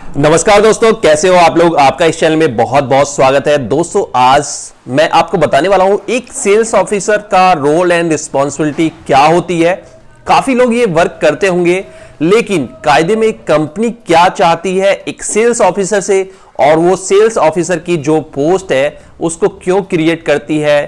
नमस्कार दोस्तों, कैसे हो आप लोग। आपका इस चैनल में बहुत बहुत स्वागत है। दोस्तों आज मैं आपको बताने वाला हूं एक सेल्स ऑफिसर का रोल एंड रिस्पॉन्सिबिलिटी क्या होती है। काफी लोग ये वर्क करते होंगे, लेकिन कायदे में एक कंपनी क्या चाहती है एक सेल्स ऑफिसर से, और वो सेल्स ऑफिसर की जो पोस्ट है उसको क्यों क्रिएट करती है,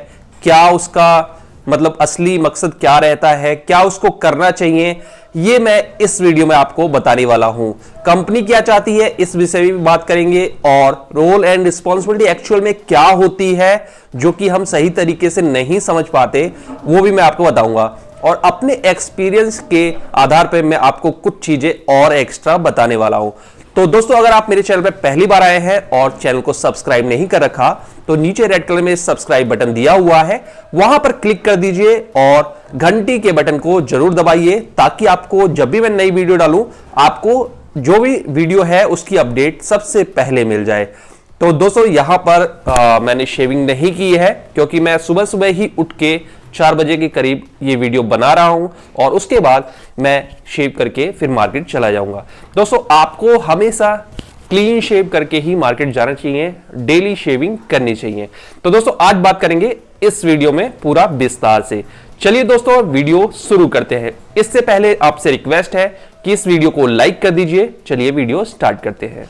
क्या उसका मतलब असली मकसद क्या रहता है, क्या उसको करना चाहिए, ये मैं इस वीडियो में आपको बताने वाला हूं। कंपनी क्या चाहती है इस विषय में भी बात करेंगे, और रोल एंड रिस्पॉन्सिबिलिटी एक्चुअल में क्या होती है जो कि हम सही तरीके से नहीं समझ पाते, वो भी मैं आपको बताऊंगा। और अपने एक्सपीरियंस के आधार पर मैं आपको कुछ चीजें और एक्स्ट्रा बताने वाला हूं। तो दोस्तों अगर आप मेरे चैनल पर पहली बार आए हैं और चैनल को सब्सक्राइब नहीं कर रखा तो नीचे रेड कलर में सब्सक्राइब बटन दिया हुआ है, वहां पर क्लिक कर दीजिए और घंटी के बटन को जरूर दबाइए, ताकि आपको जब भी मैं नई वीडियो डालूं आपको जो भी वीडियो है उसकी अपडेट सबसे पहले मिल जाए। तो दोस्तों यहां पर मैंने शेविंग नहीं की है, क्योंकि मैं सुबह सुबह ही उठ के 4 बजे के करीब ये वीडियो बना रहा हूं, और उसके बाद मैं शेव करके फिर मार्केट चला जाऊंगा। दोस्तों आपको हमेशा क्लीन शेव करके ही मार्केट जाना चाहिए, डेली शेविंग करनी चाहिए। तो दोस्तों आज बात करेंगे इस वीडियो में पूरा विस्तार से। चलिए दोस्तों वीडियो शुरू करते हैं। इससे पहले आपसे रिक्वेस्ट है कि इस वीडियो को लाइक कर दीजिए। चलिए वीडियो स्टार्ट करते हैं।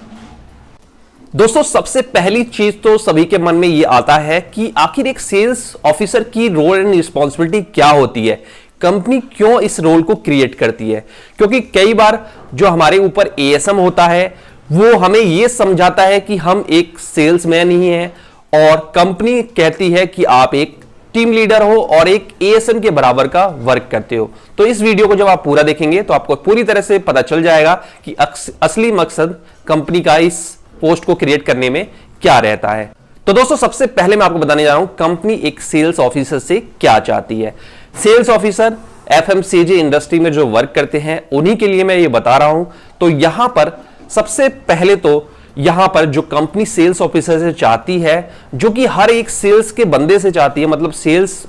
दोस्तों सबसे पहली चीज तो सभी के मन में यह आता है कि आखिर एक सेल्स ऑफिसर की रोल एंड रिस्पॉन्सिबिलिटी क्या होती है, कंपनी क्यों इस रोल को क्रिएट करती है। क्योंकि कई बार जो हमारे ऊपर एएसएम होता है वो हमें यह समझाता है कि हम एक सेल्समैन ही हैं, और कंपनी कहती है कि आप एक टीम लीडर हो और एक एएसएम के बराबर का वर्क करते हो। तो इस वीडियो को जब आप पूरा देखेंगे तो आपको पूरी तरह से पता चल जाएगा कि असली मकसद कंपनी का इस पोस्ट को क्रिएट करने में क्या रहता है। तो दोस्तों सबसे पहले मैं आपको बताने जा रहा हूं कंपनी एक सेल्स ऑफिसर से क्या चाहती है। सेल्स ऑफिसर एफएमसीजी इंडस्ट्री में जो वर्क करते हैं उन्हीं के लिए मैं ये बता रहा हूं। तो यहां पर सबसे पहले तो यहां पर जो कंपनी सेल्स ऑफिसर से चाहती है, जो कि हर एक सेल्स के बंदे से चाहती है, मतलब सेल्स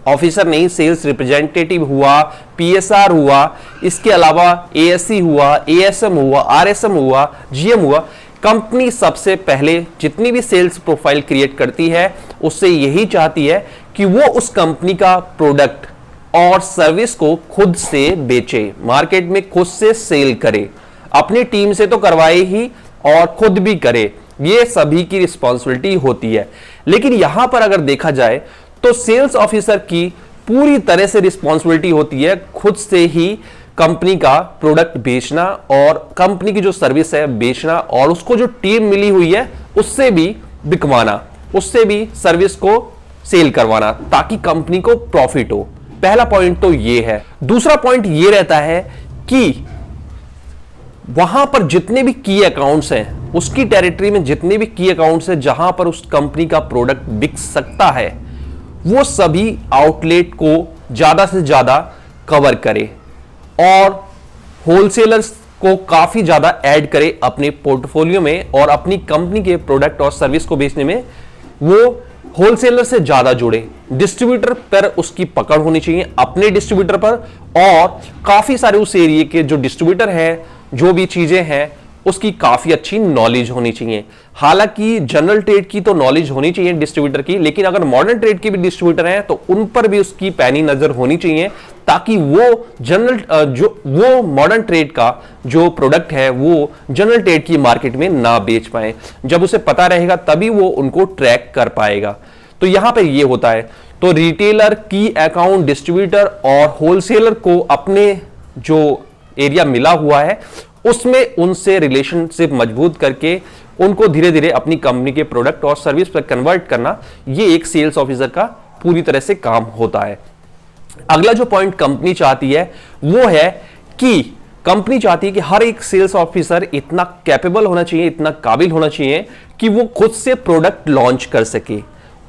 ऑफिसर नहीं, सेल्स रिप्रेजेंटेटिव हुआ, पीएसआर हुआ, इसके अलावा एएससी हुआ, एएसएम हुआ, आरएसएम हुआ, जीएम हुआ, कंपनी सबसे पहले जितनी भी सेल्स प्रोफाइल क्रिएट करती है उससे यही चाहती है कि वो उस कंपनी का प्रोडक्ट और सर्विस को खुद से बेचे, मार्केट में खुद से सेल करे, अपनी टीम से तो करवाए ही और खुद भी करे। ये सभी की रिस्पॉन्सिबिलिटी होती है। लेकिन यहां पर अगर देखा जाए तो सेल्स ऑफिसर की पूरी तरह से रिस्पॉन्सिबिलिटी होती है खुद से ही कंपनी का प्रोडक्ट बेचना, और कंपनी की जो सर्विस है बेचना, और उसको जो टीम मिली हुई है उससे भी बिकवाना, उससे भी सर्विस को सेल करवाना, ताकि कंपनी को प्रॉफिट हो। पहला पॉइंट तो ये है। दूसरा पॉइंट ये रहता है कि वहां पर जितने भी की अकाउंट्स हैं, उसकी टेरिटरी में जितने भी की अकाउंट्स हैं जहां पर उस कंपनी का प्रोडक्ट बिक सकता है, वो सभी आउटलेट को ज्यादा से ज्यादा कवर करे और होलसेलर्स को काफी ज्यादा ऐड करे अपने पोर्टफोलियो में, और अपनी कंपनी के प्रोडक्ट और सर्विस को बेचने में वो होलसेलर से ज्यादा जुड़े। डिस्ट्रीब्यूटर पर उसकी पकड़ होनी चाहिए, अपने डिस्ट्रीब्यूटर पर, और काफी सारे उस एरिया के जो डिस्ट्रीब्यूटर हैं, जो भी चीजें हैं उसकी काफी अच्छी नॉलेज होनी चाहिए। हालांकि जनरल ट्रेड की तो नॉलेज होनी चाहिए डिस्ट्रीब्यूटर की, लेकिन अगर मॉडर्न ट्रेड के भी डिस्ट्रीब्यूटर हैं तो उन पर भी उसकी पैनी नजर होनी चाहिए, ताकि वो वो मॉडर्न ट्रेड का जो प्रोडक्ट है वो जनरल ट्रेड की मार्केट में ना बेच पाए। जब उसे पता रहेगा तभी वो उनको ट्रैक कर पाएगा। तो यहां पे ये होता है। तो रिटेलर, की अकाउंट, डिस्ट्रीब्यूटर और होलसेलर को अपने जो एरिया मिला हुआ है उसमें उनसे रिलेशनशिप मजबूत करके उनको धीरे धीरे अपनी कंपनी के प्रोडक्ट और सर्विस पर कन्वर्ट करना, ये एक सेल्स ऑफिसर का पूरी तरह से काम होता है। अगला जो पॉइंट कंपनी चाहती है वो है कि कंपनी चाहती है कि हर एक सेल्स ऑफिसर इतना कैपेबल होना चाहिए, इतना काबिल होना चाहिए कि वो खुद से प्रोडक्ट लॉन्च कर सके,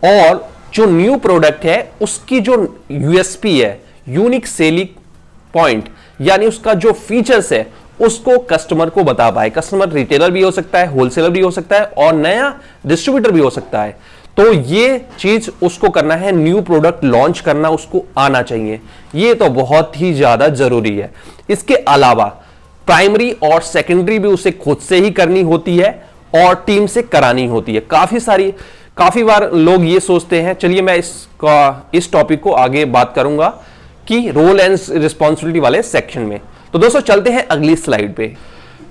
और जो न्यू प्रोडक्ट है उसकी जो यूएसपी है, यूनिक सेलिंग पॉइंट, यानी उसका जो फीचर्स है उसको कस्टमर को बता पाए। कस्टमर रिटेलर भी हो सकता है, होलसेलर भी हो सकता है, और नया डिस्ट्रीब्यूटर भी हो सकता है। तो ये चीज उसको करना है, न्यू प्रोडक्ट लॉन्च करना उसको आना चाहिए। ये तो बहुत ही ज्यादा जरूरी है। इसके अलावा प्राइमरी और सेकेंडरी भी उसे खुद से ही करनी होती है और टीम से करानी होती है। काफी बार लोग ये सोचते हैं, चलिए मैं इस टॉपिक को आगे बात करूंगा कि रोल एंड रिस्पॉन्सिबिलिटी वाले सेक्शन में। तो दोस्तों चलते हैं अगली स्लाइड पे।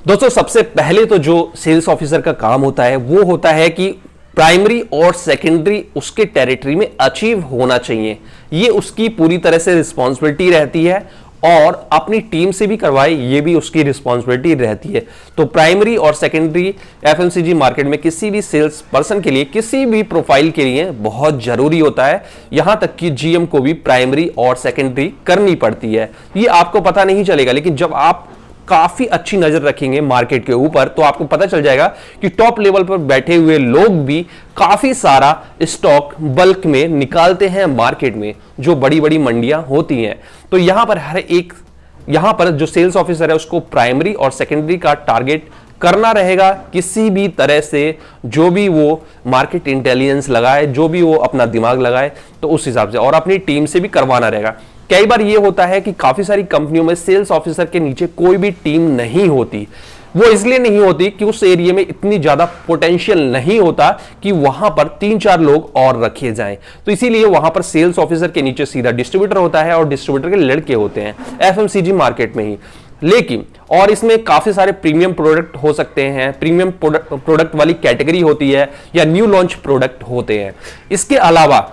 दोस्तों सबसे पहले तो जो सेल्स ऑफिसर का काम होता है वो होता है कि प्राइमरी और सेकेंडरी उसके टेरिटरी में अचीव होना चाहिए। ये उसकी पूरी तरह से रिस्पॉन्सिबिलिटी रहती है और अपनी टीम से भी करवाए, ये भी उसकी रिस्पॉन्सिबिलिटी रहती है। तो प्राइमरी और सेकेंडरी एफएमसीजी मार्केट में किसी भी सेल्स पर्सन के लिए, किसी भी प्रोफाइल के लिए बहुत जरूरी होता है। यहां तक कि जीएम को भी प्राइमरी और सेकेंडरी करनी पड़ती है। ये आपको पता नहीं चलेगा, लेकिन जब आप काफी अच्छी नजर रखेंगे मार्केट के ऊपर तो आपको पता चल जाएगा कि टॉप लेवल पर बैठे हुए लोग भी काफी सारा स्टॉक बल्क में निकालते हैं मार्केट में, जो बड़ी बड़ी मंडियां होती हैं। तो यहां पर जो सेल्स ऑफिसर है उसको प्राइमरी और सेकेंडरी का टारगेट करना रहेगा किसी भी तरह से। जो भी वो मार्केट इंटेलिजेंस लगाए, जो भी वो अपना दिमाग लगाए, तो उस हिसाब से, और अपनी टीम से भी करवाना रहेगा। कई बार ये होता है कि काफी सारी कंपनियों में सेल्स ऑफिसर के नीचे कोई भी टीम नहीं होती। वो इसलिए नहीं होती कि उस एरिया में इतनी ज्यादा पोटेंशियल नहीं होता कि वहां पर 3-4 लोग और रखे जाएं। तो इसीलिए वहां पर सेल्स ऑफिसर के नीचे सीधा डिस्ट्रीब्यूटर होता है और डिस्ट्रीब्यूटर के लड़के होते हैं एफएमसीजी मार्केट में ही। लेकिन और इसमें काफी सारे प्रीमियम प्रोडक्ट हो सकते हैं, प्रीमियम प्रोडक्ट वाली कैटेगरी होती है या न्यू लॉन्च प्रोडक्ट होते हैं। इसके अलावा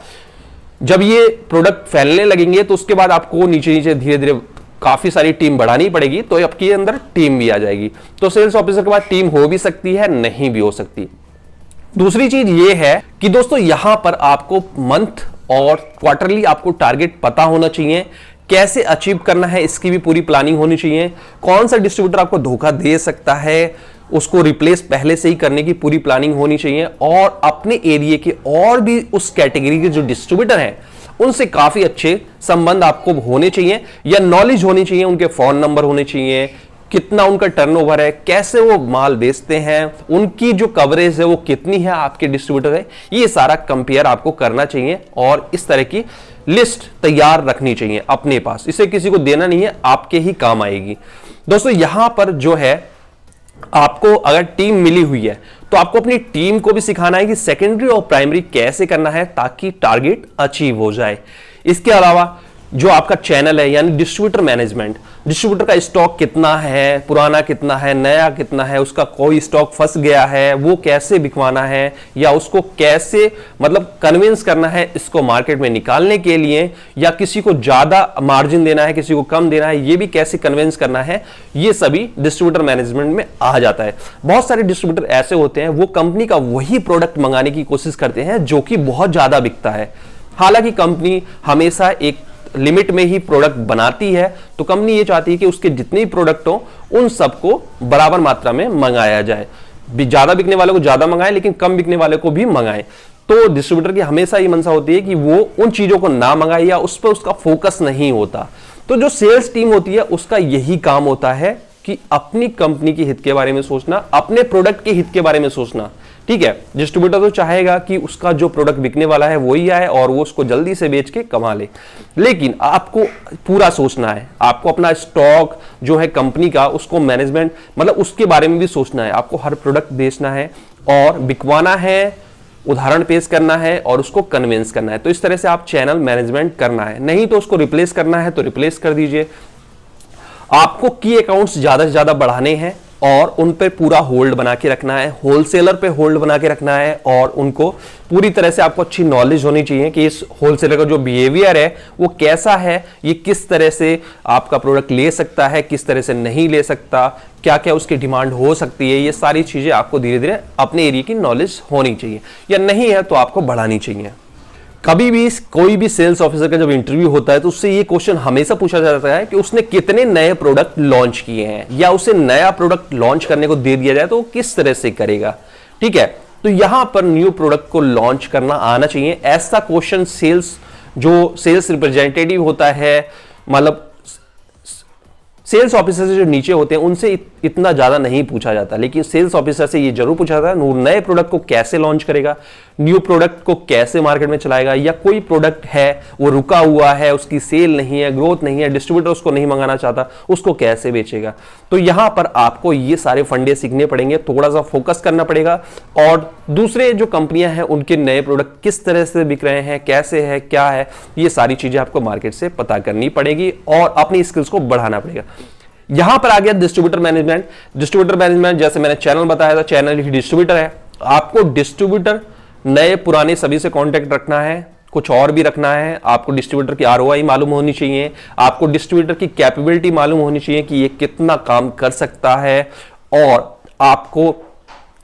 जब ये प्रोडक्ट फैलने लगेंगे तो उसके बाद आपको नीचे नीचे धीरे धीरे काफी सारी टीम बढ़ानी पड़ेगी, तो आपके अंदर टीम भी आ जाएगी। तो सेल्स ऑफिसर के बाद टीम हो भी सकती है, नहीं भी हो सकती। दूसरी चीज ये है कि दोस्तों यहां पर आपको मंथ और क्वार्टरली आपको टारगेट पता होना चाहिए, कैसे अचीव करना है इसकी भी पूरी प्लानिंग होनी चाहिए। कौन सा डिस्ट्रीब्यूटर आपको धोखा दे सकता है उसको रिप्लेस पहले से ही करने की पूरी प्लानिंग होनी चाहिए, और अपने एरिया के और भी उस कैटेगरी के जो डिस्ट्रीब्यूटर हैं उनसे काफी अच्छे संबंध आपको होने चाहिए या नॉलेज होनी चाहिए। उनके फोन नंबर होने चाहिए, कितना उनका टर्नओवर है, कैसे वो माल बेचते हैं, उनकी जो कवरेज है वो कितनी है आपके डिस्ट्रीब्यूटर है, ये सारा कंपेयर आपको करना चाहिए और इस तरह की लिस्ट तैयार रखनी चाहिए अपने पास। इसे किसी को देना नहीं है, आपके ही काम आएगी। दोस्तों यहां पर जो है आपको अगर टीम मिली हुई है तो आपको अपनी टीम को भी सिखाना है कि सेकेंडरी और प्राइमरी कैसे करना है ताकि टारगेट अचीव हो जाए। इसके अलावा जो आपका चैनल है यानी डिस्ट्रीब्यूटर मैनेजमेंट, डिस्ट्रीब्यूटर का स्टॉक कितना है, पुराना कितना है, नया कितना है, उसका कोई स्टॉक फंस गया है वो कैसे बिकवाना है या उसको कैसे मतलब कन्विंस करना है इसको मार्केट में निकालने के लिए, या किसी को ज्यादा मार्जिन देना है किसी को कम देना है, ये भी कैसे कन्विंस करना है, ये सभी डिस्ट्रीब्यूटर मैनेजमेंट में आ जाता है। बहुत सारे डिस्ट्रीब्यूटर ऐसे होते हैं वो कंपनी का वही प्रोडक्ट मंगाने की कोशिश करते हैं जो कि बहुत ज्यादा बिकता है। हालांकि कंपनी हमेशा एक लिमिट में ही प्रोडक्ट बनाती है, तो कंपनी ये चाहती है कि उसके जितने भी प्रोडक्ट हो उन सबको बराबर मात्रा में मंगाया जाए। ज्यादा बिकने वाले को ज्यादा मंगाए लेकिन कम बिकने वाले को भी मंगाए। तो डिस्ट्रीब्यूटर की हमेशा ये मंशा होती है कि वो उन चीजों को ना मंगाए या उस पर उसका फोकस नहीं होता। तो जो सेल्स टीम होती है उसका यही काम होता है कि अपनी कंपनी के हित के बारे में सोचना, अपने प्रोडक्ट के हित के बारे में सोचना। ठीक है, डिस्ट्रीब्यूटर तो चाहेगा कि उसका जो प्रोडक्ट बिकने वाला है वही आए और वो उसको जल्दी से बेच के कमा ले, लेकिन आपको पूरा सोचना है। आपको अपना स्टॉक जो है कंपनी का उसको मैनेजमेंट मतलब उसके बारे में भी सोचना है। आपको हर प्रोडक्ट बेचना है और बिकवाना है, उदाहरण पेश करना है और उसको कन्विंस करना है। तो इस तरह से आप चैनल मैनेजमेंट करना है। नहीं तो उसको रिप्लेस करना है तो रिप्लेस कर दीजिए। आपको की अकाउंट्स ज्यादा से ज्यादा बढ़ाने हैं और उन पे पूरा होल्ड बना के रखना है, होलसेलर पे होल्ड बना के रखना है, और उनको पूरी तरह से आपको अच्छी नॉलेज होनी चाहिए कि इस होलसेलर का जो बिहेवियर है वो कैसा है, ये किस तरह से आपका प्रोडक्ट ले सकता है, किस तरह से नहीं ले सकता, क्या क्या उसकी डिमांड हो सकती है। ये सारी चीजें आपको धीरे धीरे अपने एरिया की नॉलेज होनी चाहिए, या नहीं है तो आपको बढ़ानी चाहिए। कभी भी कोई भी सेल्स ऑफिसर का जब इंटरव्यू होता है तो उससे ये क्वेश्चन हमेशा पूछा जाता है कि उसने कितने नए प्रोडक्ट लॉन्च किए हैं, या उसे नया प्रोडक्ट लॉन्च करने को दे दिया जाए तो वो किस तरह से करेगा। ठीक है, तो यहां पर न्यू प्रोडक्ट को लॉन्च करना आना चाहिए। ऐसा क्वेश्चन सेल्स रिप्रेजेंटेटिव होता है, मतलब सेल्स ऑफिसर से जो नीचे होते हैं उनसे इतना ज्यादा नहीं पूछा जाता, लेकिन सेल्स ऑफिसर से ये जरूर पूछा जाता है नए प्रोडक्ट को कैसे लॉन्च करेगा, न्यू प्रोडक्ट को कैसे मार्केट में चलाएगा, या कोई प्रोडक्ट है वो रुका हुआ है, उसकी सेल नहीं है, ग्रोथ नहीं है, डिस्ट्रीब्यूटर उसको नहीं मंगाना चाहता, उसको कैसे बेचेगा। तो यहां पर आपको ये सारे फंडे सीखने पड़ेंगे, थोड़ा सा फोकस करना पड़ेगा, और दूसरे जो कंपनियां हैं उनके नए प्रोडक्ट किस तरह से बिक रहे हैं, कैसे है, क्या है, ये सारी चीजें आपको मार्केट से पता करनी पड़ेगी और अपनी स्किल्स को बढ़ाना पड़ेगा। यहां पर आ गया डिस्ट्रीब्यूटर मैनेजमेंट। डिस्ट्रीब्यूटर मैनेजमेंट जैसे मैंने चैनल बताया था, चैनल ही डिस्ट्रीब्यूटर है। आपको डिस्ट्रीब्यूटर नए पुराने सभी से कांटेक्ट रखना है, कुछ और भी रखना है। आपको डिस्ट्रीब्यूटर की आरओआई मालूम होनी चाहिए, आपको डिस्ट्रीब्यूटर की कैपेबिलिटी मालूम होनी चाहिए कि ये कितना काम कर सकता है, और आपको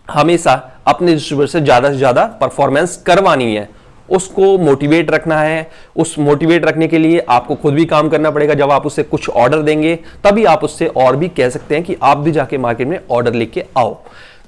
हमेशा अपने डिस्ट्रीब्यूटर से ज्यादा परफॉर्मेंस करवानी है, उसको मोटिवेट रखना है। उस मोटिवेट रखने के लिए आपको खुद भी काम करना पड़ेगा। जब आप उससे कुछ ऑर्डर देंगे तभी आप उससे और भी कह सकते हैं कि आप भी जाके मार्केट में ऑर्डर लेके आओ।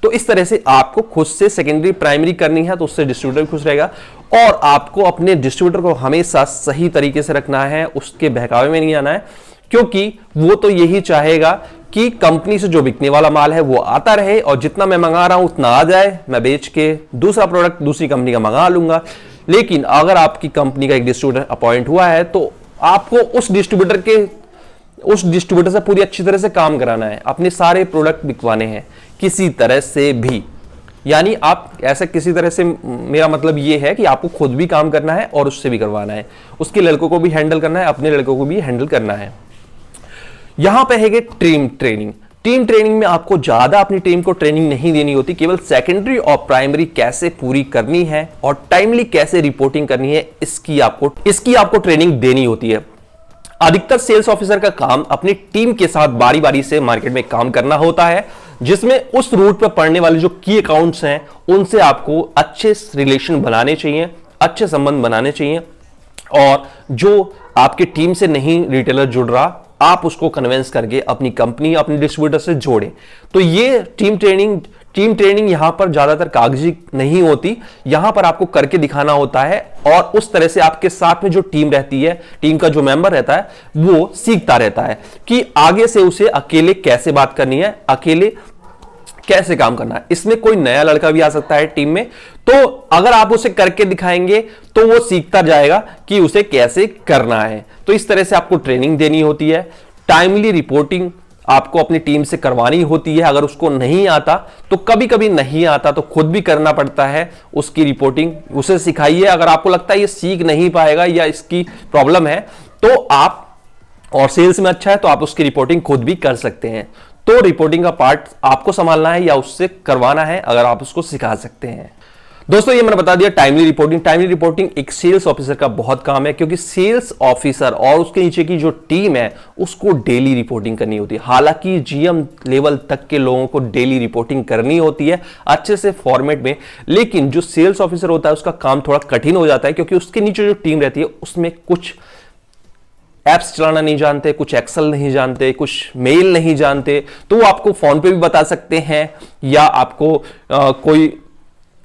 तो इस तरह से आपको खुद से सेकेंडरी प्राइमरी करनी है, तो उससे डिस्ट्रीब्यूटर खुश रहेगा। और आपको अपने डिस्ट्रीब्यूटर को हमेशा सही तरीके से रखना है, उसके बहकावे में नहीं आना है, क्योंकि वो तो यही चाहेगा कि कंपनी से जो बिकने वाला माल है वो आता रहे, और जितना मैं मंगा रहा हूं उतना आ जाए, मैं बेच के दूसरा प्रोडक्ट दूसरी कंपनी का मंगा लूंगा। लेकिन अगर आपकी कंपनी का एक डिस्ट्रीब्यूटर अपॉइंट हुआ है तो आपको उस डिस्ट्रीब्यूटर से पूरी अच्छी तरह से काम कराना है, अपने सारे प्रोडक्ट बिकवाने हैं किसी तरह से भी। यानी आप ऐसा किसी तरह से, मेरा मतलब ये है कि आपको खुद भी काम करना है और उससे भी करवाना है, उसके लड़कों को भी हैंडल करना है, अपने लड़कों को भी हैंडल करना है। यहां पे है टीम ट्रेनिंग। टीम ट्रेनिंग में आपको ज्यादा अपनी टीम को ट्रेनिंग नहीं देनी होती, केवल सेकेंडरी और प्राइमरी कैसे पूरी करनी है और टाइमली कैसे रिपोर्टिंग करनी है, इसकी आपको ट्रेनिंग देनी होती है। अधिकतर सेल्स ऑफिसर का काम अपनी टीम के साथ बारी बारी से मार्केट में काम करना होता है, जिसमें उस रूट पर पड़ने वाले जो की अकाउंट्स हैं उनसे आपको अच्छे रिलेशन बनाने चाहिए, अच्छे संबंध बनाने चाहिए, और जो आपकी टीम से नहीं रिटेलर जुड़ रहा, आप उसको कन्विंस करके अपनी कंपनी, अपने डिस्ट्रीब्यूटर से जोड़े। तो ये टीम ट्रेनिंग यहां पर ज्यादातर कागजी नहीं होती, यहां पर आपको करके दिखाना होता है, और उस तरह से आपके साथ में जो टीम रहती है, टीम का जो मेंबर रहता है, वो सीखता रहता है कि आगे से उसे अकेले कैसे बात करनी है, अकेले कैसे काम करना है। इसमें कोई नया लड़का भी आ सकता है टीम में, तो अगर आप उसे करके दिखाएंगे तो वो सीखता जाएगा कि उसे कैसे करना है। तो इस तरह से आपको ट्रेनिंग देनी होती है। टाइमली रिपोर्टिंग आपको अपनी टीम से करवानी होती है। अगर उसको नहीं आता तो कभी कभी नहीं आता तो खुद भी करना पड़ता है उसकी रिपोर्टिंग, उसे सिखाइए। अगर आपको लगता है ये सीख नहीं पाएगा या इसकी प्रॉब्लम है तो आप, और सेल्स में अच्छा है तो आप उसकी रिपोर्टिंग खुद भी कर सकते हैं। तो रिपोर्टिंग का पार्ट आपको संभालना है या उससे करवाना है, अगर आप उसको सिखा सकते हैं। दोस्तों ये मैंने बता दिया टाइमली रिपोर्टिंग एक सेल्स ऑफिसर का बहुत काम है, क्योंकि सेल्स ऑफिसर और उसके नीचे की जो टीम है उसको डेली रिपोर्टिंग करनी होती है। हालांकि जीएम लेवल तक के लोगों को डेली रिपोर्टिंग करनी होती है अच्छे से फॉर्मेट में, लेकिन जो सेल्स ऑफिसर होता है उसका काम थोड़ा कठिन हो जाता है, क्योंकि उसके नीचे जो टीम रहती है उसमें कुछ एप्स चलाना नहीं जानते, कुछ एक्सेल नहीं जानते, कुछ मेल नहीं जानते, तो वो आपको फोन पे भी बता सकते हैं, या आपको कोई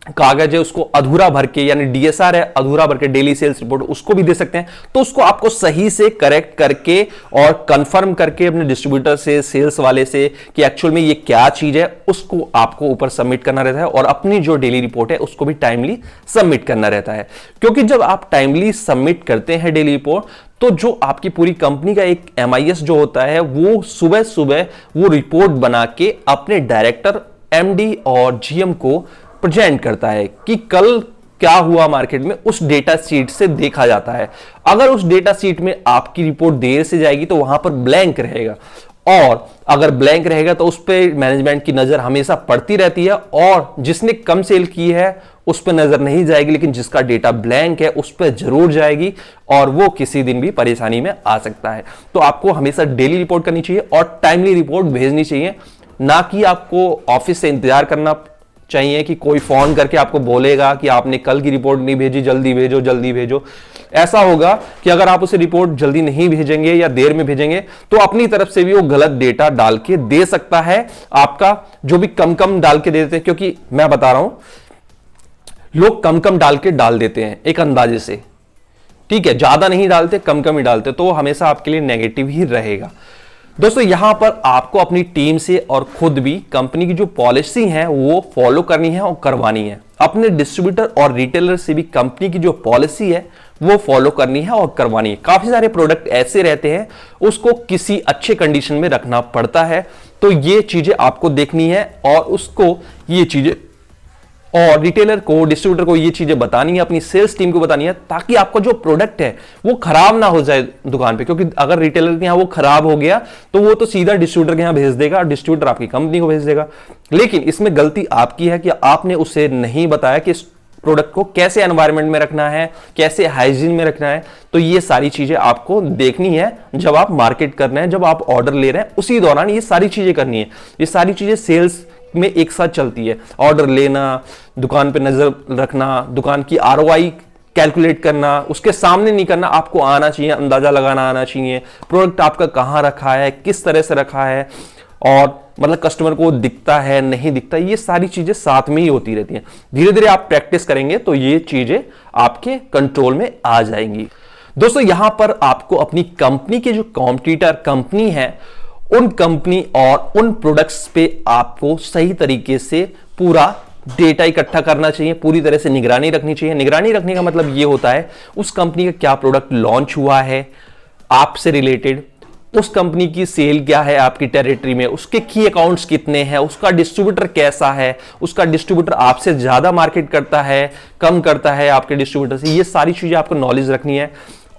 कागज है उसको अधूरा भर के, यानी डीएसआर है अधूरा भर के, डेली सेल्स रिपोर्ट, उसको भी दे सकते हैं। तो उसको आपको सही से करेक्ट करके और कंफर्म करके अपने डिस्ट्रीब्यूटर से, सेल्स वाले से कि एक्चुअल में ये क्या चीज है, उसको आपको ऊपर सबमिट करना रहता है, और अपनी जो डेली रिपोर्ट है उसको भी टाइमली सबमिट करना रहता है। क्योंकि जब आप टाइमली सबमिट करते हैं डेली रिपोर्ट, तो जो आपकी पूरी कंपनी का एक एमआईएस जो होता है वो सुबह सुबह वो रिपोर्ट बना के अपने डायरेक्टर, एमडी और जीएम को प्रेजेंट करता है कि कल क्या हुआ मार्केट में, उस डेटा शीट से देखा जाता है। अगर उस डेटा शीट में आपकी रिपोर्ट देर से जाएगी तो वहां पर ब्लैंक रहेगा, और अगर ब्लैंक रहेगा तो उस पर मैनेजमेंट की नजर हमेशा पड़ती रहती है, और जिसने कम सेल की है उस पर नजर नहीं जाएगी, लेकिन जिसका डेटा ब्लैंक है उस पर जरूर जाएगी, और वो किसी दिन भी परेशानी में आ सकता है। तो आपको हमेशा डेली रिपोर्ट करनी चाहिए और टाइमली रिपोर्ट भेजनी चाहिए, ना कि आपको ऑफिस से इंतजार करना चाहिए कि कोई फोन करके आपको बोलेगा कि आपने कल की रिपोर्ट नहीं भेजी, जल्दी भेजो जल्दी भेजो। ऐसा होगा कि अगर आप उसे रिपोर्ट जल्दी नहीं भेजेंगे या देर में भेजेंगे तो अपनी तरफ से भी वो गलत डेटा डाल के दे सकता है, आपका जो भी कम डाल के दे देते हैं। क्योंकि मैं बता रहा हूं, लोग कम डाल के डाल देते हैं एक अंदाजे से, ठीक है, ज्यादा नहीं डालते, कम ही डालते, तो हमेशा आपके लिए नेगेटिव ही रहेगा। दोस्तों यहां पर आपको अपनी टीम से और खुद भी कंपनी की जो पॉलिसी है वो फॉलो करनी है और करवानी है। अपने डिस्ट्रीब्यूटर और रिटेलर से भी कंपनी की जो पॉलिसी है वो फॉलो करनी है और करवानी है। काफी सारे प्रोडक्ट ऐसे रहते हैं उसको किसी अच्छे कंडीशन में रखना पड़ता है, तो ये चीजें आपको देखनी है और उसको ये चीजें और रिटेलर को, डिस्ट्रीब्यूटर को ये चीजें बतानी है, अपनी सेल्स टीम को बतानी है, ताकि आपका जो प्रोडक्ट है वो खराब ना हो जाए दुकान पे। क्योंकि अगर रिटेलर के यहाँ वो खराब हो गया तो वो तो सीधा डिस्ट्रीब्यूटर के यहाँ भेज देगा और डिस्ट्रीब्यूटर आपकी कंपनी को भेज देगा। लेकिन इसमें गलती आपकी है कि आपने उसे नहीं बताया कि प्रोडक्ट को कैसे एनवायरनमेंट में रखना है, कैसे हाइजीन में रखना है। तो ये सारी चीजें आपको देखनी है जब आप मार्केट कर रहे हैं, जब आप ऑर्डर ले रहे हैं, उसी दौरान ये सारी चीजें करनी है। ये सारी चीजें सेल्स में एक साथ चलती है। ऑर्डर लेना, दुकान पे नजर रखना, दुकान की आरओआई कैलकुलेट करना, उसके सामने नहीं करना, आपको आना चाहिए, अंदाजा लगाना आना चाहिए प्रोडक्ट आपका कहां रखा है, किस तरह से रखा है, और मतलब कस्टमर को दिखता है नहीं दिखता, ये सारी चीजें साथ में ही होती रहती हैं। धीरे धीरे आप प्रैक्टिस करेंगे तो ये चीजें आपके कंट्रोल में आ जाएंगी। दोस्तों यहां पर आपको अपनी कंपनी के जो कॉम्पिटिटर कंपनी है उन कंपनी और उन प्रोडक्ट्स पे आपको सही तरीके से पूरा डेटा इकट्ठा करना चाहिए, पूरी तरह से निगरानी रखनी चाहिए। निगरानी रखने का मतलब ये होता है उस कंपनी का क्या प्रोडक्ट लॉन्च हुआ है आपसे रिलेटेड, उस कंपनी की सेल क्या है आपकी टेरिटरी में, उसके की अकाउंट्स कितने हैं, उसका डिस्ट्रीब्यूटर कैसा है, उसका डिस्ट्रीब्यूटर आपसे ज्यादा मार्केट करता है, कम करता है आपके डिस्ट्रीब्यूटर से, ये सारी चीजें आपको नॉलेज रखनी है।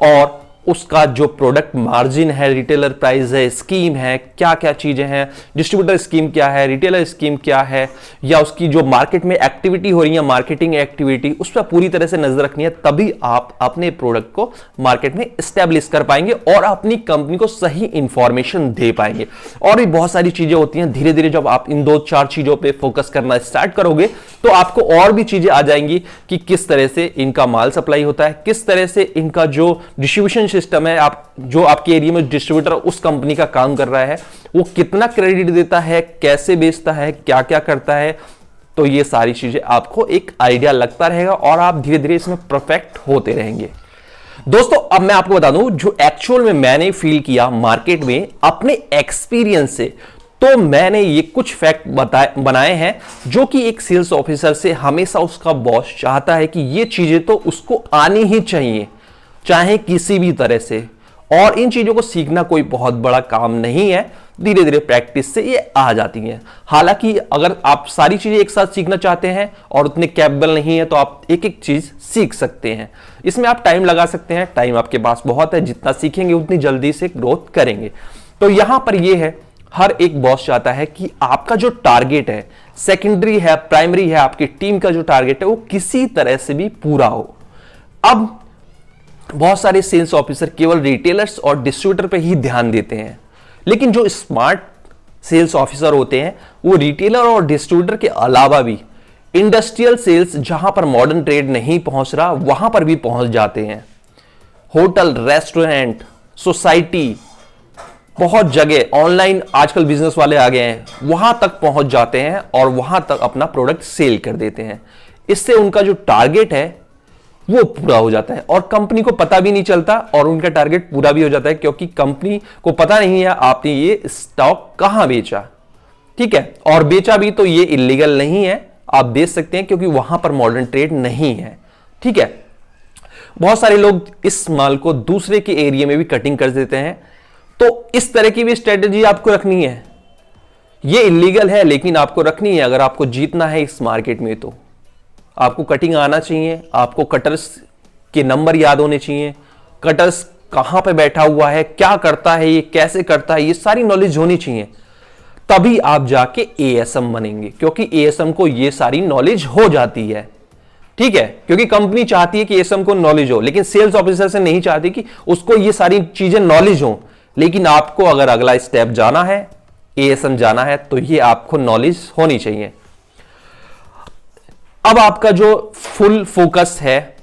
और उसका जो प्रोडक्ट मार्जिन है, रिटेलर प्राइस है, स्कीम है, क्या क्या चीजें हैं, डिस्ट्रीब्यूटर स्कीम क्या है, रिटेलर स्कीम क्या है, या उसकी जो मार्केट में एक्टिविटी हो रही है, मार्केटिंग एक्टिविटी, उस पर पूरी तरह से नजर रखनी है। तभी आप अपने प्रोडक्ट को मार्केट में एस्टेब्लिश कर पाएंगे और अपनी कंपनी को सही इंफॉर्मेशन दे पाएंगे। और भी बहुत सारी चीजें होती हैं। धीरे धीरे जब आप इन 2-4 चीजों पर फोकस करना स्टार्ट करोगे तो आपको और भी चीजें आ जाएंगी कि किस तरह से इनका माल सप्लाई होता है, किस तरह से इनका जो डिस्ट्रीब्यूशन सिस्टम है, आप जो आपके एरिया में डिस्ट्रीब्यूटर उस कंपनी का काम कर रहा है वो कितना क्रेडिट देता है, कैसे बेचता है, क्या क्या करता है। तो ये सारी चीजें आपको एक आइडिया लगता रहेगा और आप धीरे धीरे इसमें परफेक्ट होते रहेंगे। दोस्तों अब मैं आपको बता दूं जो एक्चुअल में मैंने फील किया मार्केट में अपने एक्सपीरियंस से, तो मैंने ये कुछ फैक्ट बनाए हैं जो कि एक सेल्स ऑफिसर से हमेशा उसका बॉस चाहता है कि ये चीजें तो उसको आनी ही चाहिए, चाहे किसी भी तरह से। और इन चीजों को सीखना कोई बहुत बड़ा काम नहीं है, धीरे धीरे प्रैक्टिस से ये आ जाती हैं। हालांकि अगर आप सारी चीजें एक साथ सीखना चाहते हैं और उतने कैपेबल नहीं है तो आप एक एक चीज सीख सकते हैं। इसमें आप टाइम लगा सकते हैं, टाइम आपके पास बहुत है, जितना सीखेंगे उतनी जल्दी से ग्रोथ करेंगे। तो यहां पर ये है, हर एक बॉस चाहता है कि आपका जो टारगेट है, सेकेंडरी है, प्राइमरी है, आपकी टीम का जो टारगेट है वो किसी तरह से भी पूरा हो। अब बहुत सारे सेल्स ऑफिसर केवल रिटेलर्स और डिस्ट्रीब्यूटर पे ही ध्यान देते हैं, लेकिन जो स्मार्ट सेल्स ऑफिसर होते हैं वो रिटेलर और डिस्ट्रीब्यूटर के अलावा भी इंडस्ट्रियल सेल्स, जहां पर मॉडर्न ट्रेड नहीं पहुंच रहा वहां पर भी पहुंच जाते हैं। होटल, रेस्टोरेंट, सोसाइटी, बहुत जगह ऑनलाइन आजकल बिजनेस वाले आ गए हैं, वहां तक पहुंच जाते हैं और वहां तक अपना प्रोडक्ट सेल कर देते हैं। इससे उनका जो टारगेट है वो पूरा हो जाता है और कंपनी को पता भी नहीं चलता और उनका टारगेट पूरा भी हो जाता है, क्योंकि कंपनी को पता नहीं है आपने ये स्टॉक कहां बेचा। ठीक है, और बेचा भी तो ये इलीगल नहीं है, आप बेच सकते हैं क्योंकि वहां पर मॉडर्न ट्रेड नहीं है। ठीक है, बहुत सारे लोग इस माल को दूसरे के एरिया में भी कटिंग कर देते हैं, तो इस तरह की भी स्ट्रेटेजी आपको रखनी है। ये इलीगल है लेकिन आपको रखनी है अगर आपको जीतना है इस मार्केट में। तो आपको कटिंग आना चाहिए, आपको कटर्स के नंबर याद होने चाहिए, कटर्स कहां पे बैठा हुआ है, क्या करता है, ये कैसे करता है, ये सारी नॉलेज होनी चाहिए। तभी आप जाके एएसएम बनेंगे, क्योंकि एएसएम को ये सारी नॉलेज हो जाती है। ठीक है, क्योंकि कंपनी चाहती है कि एएसएम को नॉलेज हो, लेकिन सेल्स ऑफिसर से नहीं चाहती कि उसको ये सारी चीजें नॉलेज हो। लेकिन आपको अगर अगला स्टेप जाना है, एएसएम जाना है, तो ये आपको नॉलेज होनी चाहिए। अब आपका जो फुल फोकस है,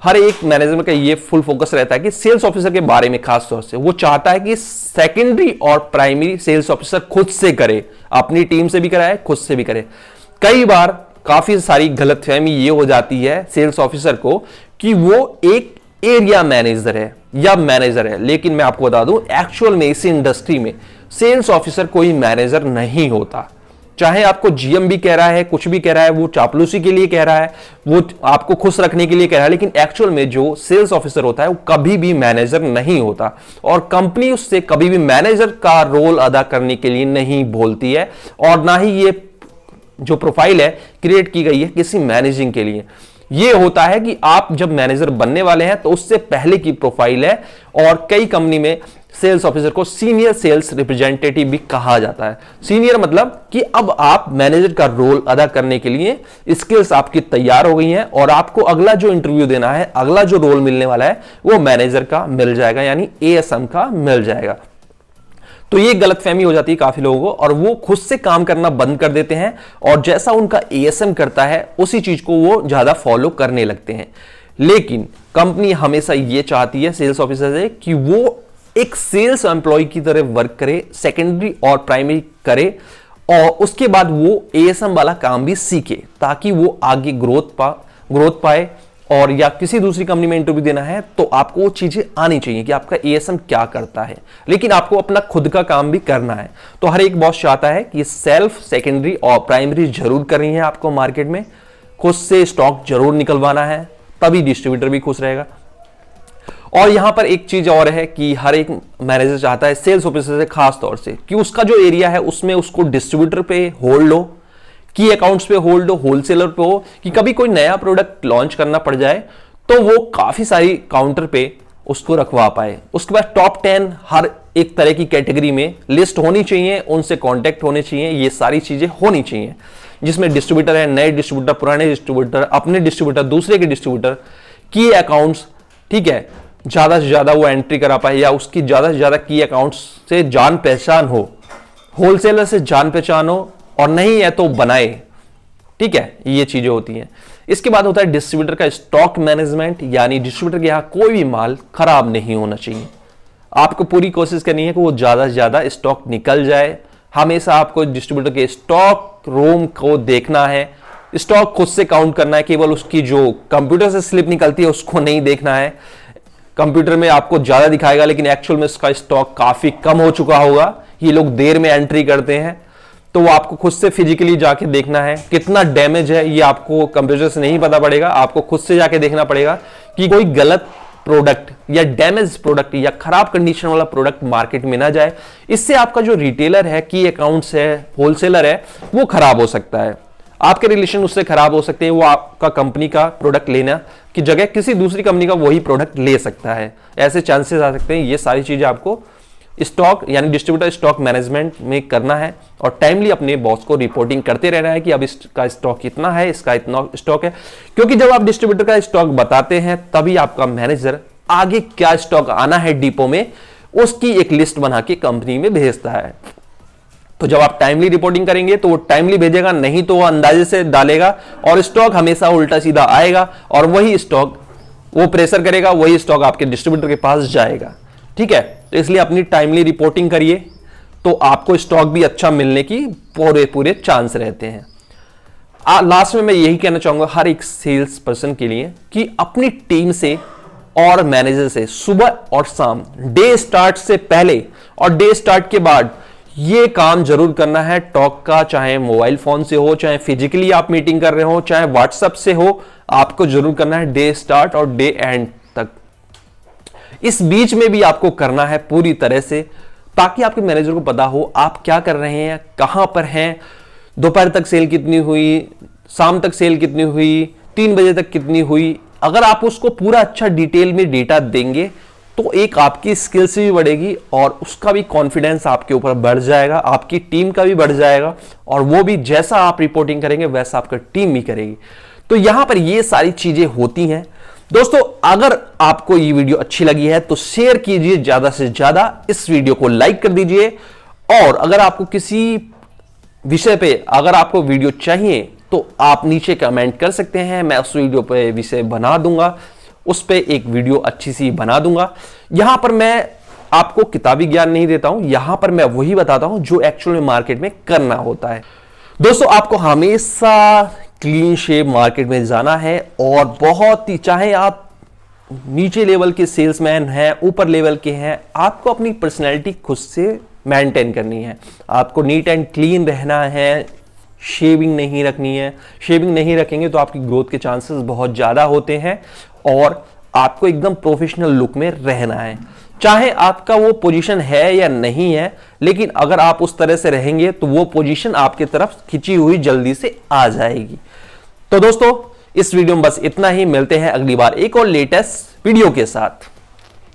हर एक मैनेजर का ये फुल फोकस रहता है कि सेल्स ऑफिसर के बारे में खास तौर से वो चाहता है कि सेकेंडरी और प्राइमरी सेल्स ऑफिसर खुद से करे, अपनी टीम से भी कराए, खुद से भी करे। कई बार काफी सारी गलतफहमी ये हो जाती है सेल्स ऑफिसर को कि वो एक एरिया मैनेजर है या मैनेजर है, लेकिन मैं आपको बता दूं एक्चुअल में इस इंडस्ट्री में सेल्स ऑफिसर कोई मैनेजर नहीं होता। चाहे आपको जीएम भी कह रहा है, कुछ भी कह रहा है, वो चापलूसी के लिए कह रहा है, वो आपको खुश रखने के लिए कह रहा है, लेकिन एक्चुअल में जो सेल्स ऑफिसर होता है वो कभी भी मैनेजर नहीं होता और कंपनी उससे कभी भी मैनेजर का रोल अदा करने के लिए नहीं बोलती है और ना ही ये जो प्रोफाइल है क्रिएट की गई है किसी मैनेजिंग के लिए। ये होता है कि आप जब मैनेजर बनने वाले हैं तो उससे पहले की प्रोफाइल है और कई कंपनी में सेल्स ऑफिसर को सीनियर सेल्स रिप्रेजेंटेटिव भी कहा जाता है। सीनियर मतलब कि अब आप मैनेजर का रोल अदा करने के लिए स्किल्स आपकी तैयार हो गई हैं और आपको अगला जो इंटरव्यू देना है, अगला जो रोल मिलने वाला है वो मैनेजर का मिल जाएगा, यानी एएसएम का मिल जाएगा। तो ये गलतफहमी हो जाती है काफी लोगों को और वो खुद से काम करना बंद कर देते हैं और जैसा उनका एएसएम करता है उसी चीज को वो ज्यादा फॉलो करने लगते हैं। लेकिन कंपनी हमेशा ये चाहती है सेल्स ऑफिसर से कि वो एक सेल्स एम्प्लॉय की तरह वर्क करे, सेकेंडरी और प्राइमरी करे और उसके बाद वो एएसएम वाला काम भी सीखे ताकि वो आगे ग्रोथ पाए और या किसी दूसरी कंपनी में इंटरव्यू देना है तो आपको वो चीजें आनी चाहिए कि आपका एएसएम क्या करता है, लेकिन आपको अपना खुद का काम भी करना है। तो हर एक बॉस चाहता है कि सेल्फ, सेकेंडरी और प्राइमरी जरूर करनी है आपको मार्केट में, खुद से स्टॉक जरूर निकलवाना है, तभी डिस्ट्रीब्यूटर भी खुश रहेगा। और यहां पर एक चीज और है कि हर एक मैनेजर चाहता है सेल्स ऑफिसर से खास तौर से कि उसका जो एरिया है उसमें उसको डिस्ट्रीब्यूटर पे होल्ड हो, की अकाउंट्स पे होल्ड हो, होलसेलर पे हो, कि कभी कोई नया प्रोडक्ट लॉन्च करना पड़ जाए तो वो काफी सारी काउंटर पे उसको रखवा पाए। उसके बाद टॉप 10 हर एक तरह की कैटेगरी में लिस्ट होनी चाहिए, उनसे कॉन्टेक्ट होने चाहिए, ये सारी चीजें होनी चाहिए जिसमें डिस्ट्रीब्यूटर है, नए डिस्ट्रीब्यूटर, पुराने डिस्ट्रीब्यूटर, अपने डिस्ट्रीब्यूटर, दूसरे के डिस्ट्रीब्यूटर, की अकाउंट्स, ठीक है, ज्यादा से ज्यादा वो एंट्री करा पाए या उसकी ज्यादा से ज्यादा की अकाउंट्स से जान पहचान हो, होलसेलर से जान पहचान हो और नहीं है तो बनाए, ठीक है, ये चीजें होती हैं। इसके बाद होता है डिस्ट्रीब्यूटर का स्टॉक मैनेजमेंट, यानी डिस्ट्रीब्यूटर के यहां कोई भी माल खराब नहीं होना चाहिए। आपको पूरी कोशिश करनी है कि वो ज्यादा से ज्यादा स्टॉक निकल जाए। हमेशा आपको डिस्ट्रीब्यूटर के स्टॉक रूम को देखना है, स्टॉक खुद से काउंट करना है, केवल उसकी जो कंप्यूटर से स्लिप निकलती है उसको नहीं देखना है। कंप्यूटर में आपको ज्यादा दिखाएगा लेकिन एक्चुअल में उसका स्टॉक काफी कम हो चुका होगा, ये लोग देर में एंट्री करते हैं, तो वो आपको खुद से फिजिकली जाके देखना है। कितना डैमेज है ये आपको कंप्यूटर से नहीं पता पड़ेगा, आपको खुद से जाके देखना पड़ेगा कि कोई गलत प्रोडक्ट या डैमेज प्रोडक्ट या खराब कंडीशन वाला प्रोडक्ट मार्केट में ना जाए। इससे आपका जो रिटेलर है, की अकाउंट्स है, होलसेलर है, वो खराब हो सकता है, आपके रिलेशन उससे खराब हो सकते हैं, वो आपका कंपनी का प्रोडक्ट लेना की जगह किसी दूसरी कंपनी का वही प्रोडक्ट ले सकता है, ऐसे चांसेस आ सकते हैं। ये सारी चीजें आपको स्टॉक यानी डिस्ट्रीब्यूटर स्टॉक मैनेजमेंट में करना है और टाइमली अपने बॉस को रिपोर्टिंग करते रहना है कि अब इसका स्टॉक इतना है, इसका इतना स्टॉक है, क्योंकि जब आप डिस्ट्रीब्यूटर का स्टॉक बताते हैं तभी आपका मैनेजर आगे क्या स्टॉक आना है डिपो में उसकी एक लिस्ट बना के कंपनी में भेजता है। तो जब आप टाइमली रिपोर्टिंग करेंगे तो वो टाइमली भेजेगा, नहीं तो वो अंदाजे से डालेगा और स्टॉक हमेशा उल्टा सीधा आएगा और वही स्टॉक वो प्रेशर करेगा, वही स्टॉक आपके डिस्ट्रीब्यूटर के पास जाएगा, ठीक है। तो इसलिए अपनी टाइमली रिपोर्टिंग करिए तो आपको स्टॉक भी अच्छा मिलने की पूरे चांस रहते हैं। लास्ट में मैं यही कहना चाहूंगा हर एक सेल्स पर्सन के लिए कि अपनी टीम से और मैनेजर से सुबह और शाम, डे स्टार्ट से पहले और डे स्टार्ट के बाद ये काम जरूर करना है टॉक का, चाहे मोबाइल फोन से हो, चाहे फिजिकली आप मीटिंग कर रहे हो, चाहे व्हाट्सएप से हो, आपको जरूर करना है डे स्टार्ट और डे एंड तक। इस बीच में भी आपको करना है पूरी तरह से ताकि आपके मैनेजर को पता हो आप क्या कर रहे हैं, कहां पर हैं, दोपहर तक सेल कितनी हुई, शाम तक सेल कितनी हुई, 3 बजे तक कितनी हुई। अगर आप उसको पूरा अच्छा डिटेल में डेटा देंगे तो एक आपकी स्किल्स भी बढ़ेगी और उसका भी कॉन्फिडेंस आपके ऊपर बढ़ जाएगा, आपकी टीम का भी बढ़ जाएगा और वो भी जैसा आप रिपोर्टिंग करेंगे वैसा आपका टीम भी करेगी। तो यहां पर ये सारी चीजें होती हैं। दोस्तों, अगर आपको ये वीडियो अच्छी लगी है तो शेयर कीजिए ज्यादा से ज्यादा, इस वीडियो को लाइक कर दीजिए और अगर आपको किसी विषय पे अगर आपको वीडियो चाहिए तो आप नीचे कमेंट कर सकते हैं, मैं उस वीडियो पे विषय बना दूंगा, उस पे एक वीडियो अच्छी सी बना दूंगा। यहां पर मैं आपको किताबी ज्ञान नहीं देता हूं, यहां पर मैं वही बताता हूं जो एक्चुअल में मार्केट में करना होता है। दोस्तों, आपको हमेशा क्लीन शेप मार्केट में जाना है और बहुत ही, चाहे आप नीचे लेवल के सेल्समैन हैं, ऊपर लेवल के हैं, आपको अपनी पर्सनैलिटी खुद से मेंटेन करनी है। आपको नीट एंड क्लीन रहना है, शेविंग नहीं रखनी है। शेविंग नहीं रखेंगे तो आपकी ग्रोथ के चांसेस बहुत ज़्यादा होते हैं और आपको एकदम प्रोफेशनल लुक में रहना है। चाहे आपका वो पोजीशन है या नहीं है, लेकिन अगर आप उस तरह से रहेंगे तो वो पोजीशन आपकी तरफ खिंची हुई जल्दी से आ जाएगी। तो दोस्तों, इस वीडियो में बस इतना ही। मिलते हैं अगली बार एक और लेटेस्ट वीडियो के साथ।